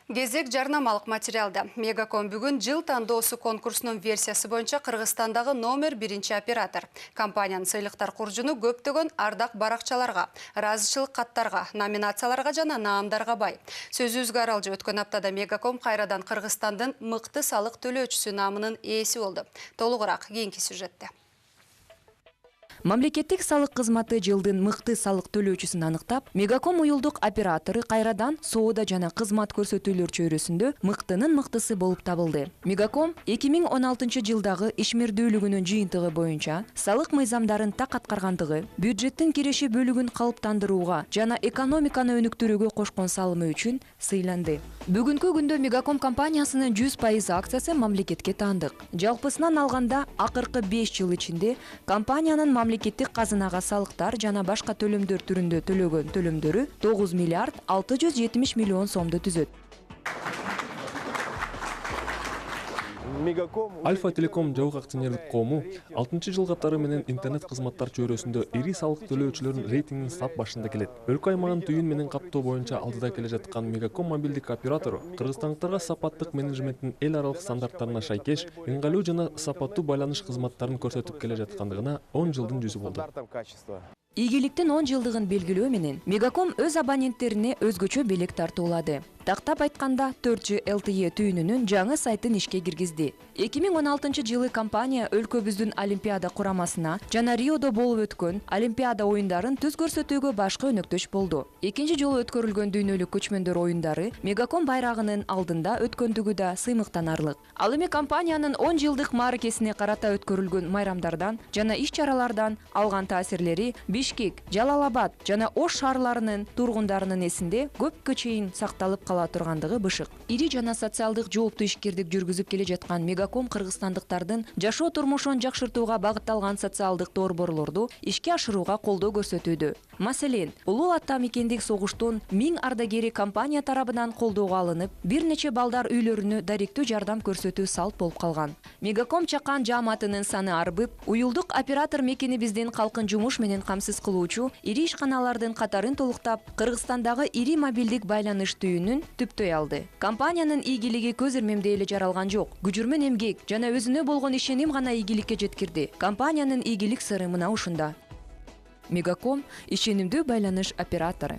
Кезек жарнамалық материалда. Мегаком бүгін жыл тандоосу конкурсунун версиясы боюнча Кыргызстандагы номер 1 оператор. Компаниянын сыйлыктар куржуну көптөгөн ардак баракчаларга, ыраазычылык каттарга, номинацияларга жана наамдарга бай. Сөзүбүзгө аралжы өткөн аптада Мегаком кайрадан Кыргызстандын мыкты салык төлөөчүсү наамынын ээси болду. Толугураак кийинки сюжетте. Мамлекеттик салык кызматы жылдын мыкты салык төлөөчүсүн аныктап, Мегаком уюлдук оператору кайрадан соода жана кызмат көрсөтүүлөр чөйрөсүндө мыктынын мыктысы болуп табылды. Мегаком 2016 жылдагы ишмердүүлүгүнүн жыйынтыгы боюнча салык мыйзамдарын так аткаргандыгы, бюджеттин киреши бөлүгүн калыптандырууга жана экономиканы өнүктүрүүгө кошкон салымы үчүн сыйланды. Бүгүнкү күндө Мегаком компаниясынын 100% акциясы мамлекетке таандык. Жалпысынан алганда, акыркы 5 жыл ичинде компаниянын мамлекеттик казынага салыктар жана башка төлөмдөр түрүндө төлөгөн төлөмдөрү 9 миллиард 670 миллион сомду түзөт. Альфа Телеком жабык акционерлик коому 6-жыл катары менен интернет кызматтар чөйрөсүндө ири салык төлөөчүлөрдүн рейтингинин сап башында келет. Өлкө аймагын түйүн менен каптоо боюнча алдыда келе жаткан Мегаком мобилдик оператору кыргызстандыктарга сапаттык менеджменттин эл аралык стандарттарына шайкеш, ыңгайлуу жана сапаттуу байланыш кызматтарын көрсөтүп келе жаткандыгына 10 жылдын жүзү болду. Ийгиликтин 10 жылдыгын белгилөө менен Мегаком өз абоненттерине өзгөчө белек тартуулады. Тактап айтканда 4G LTE түйүнүнүн жаңы сайтын ишке киргизди. 2016 жылы компания өлкөбүздүн Олимпиада курамасына жана Риодо болуп өткөн Олимпиада оюндарын түз көрсөтүүгө башкы өнөктөш болду. Экинчи жолу өткөрүлгөн дүйнөлүк көчмөндөр оюндары Мегаком байрагынын алдында өткөндүгү да сыймыктанарлык. Ал эми компаниянын 10 жылдык мааракесине карата өткөрүлгөн майрамдардан жана иш-чаралардан алган таасирлери Бишкек, Жалалабад жана Ош шаарларынын тургундарынын эсинде көпкө чейин сакталып кала тургандыгы бышык. Ири жана социалдык жооптуу ишкердик жүргүзүп келе жаткан Мегаком кыргызстандыктардын жашоо турмушун жакшыртууга багытталган социалдык борборлорду ишке ашырууга колдоо көрсөтүүдө. Маселен, улуу ата мекендик согуштун 1000 ардагери компания тарабынан колдоого алынып, бир нече балдар үйлөрүнө даректүү жардам көрсөтүү салт болуп калган. Мегаком чакан жааматынын саны арбып, уюлдук оператор мекенибиздин калкын жумуш менен камсыз кылуучу ири ишканалардын катарын толуктап, Кыргызстандагы ири мобилдик байланыш түйүнүн түптөй алды. Компаниянын ийгилиги көз ирмемде эле жаралган жок. Күчүрмөн эмгек жана өзүнө болгон ишеним гана ийгиликке жеткирди. Компаниянын ийгилик сыры мына ушунда. Мегаком ишенимдүү байланыш оператору.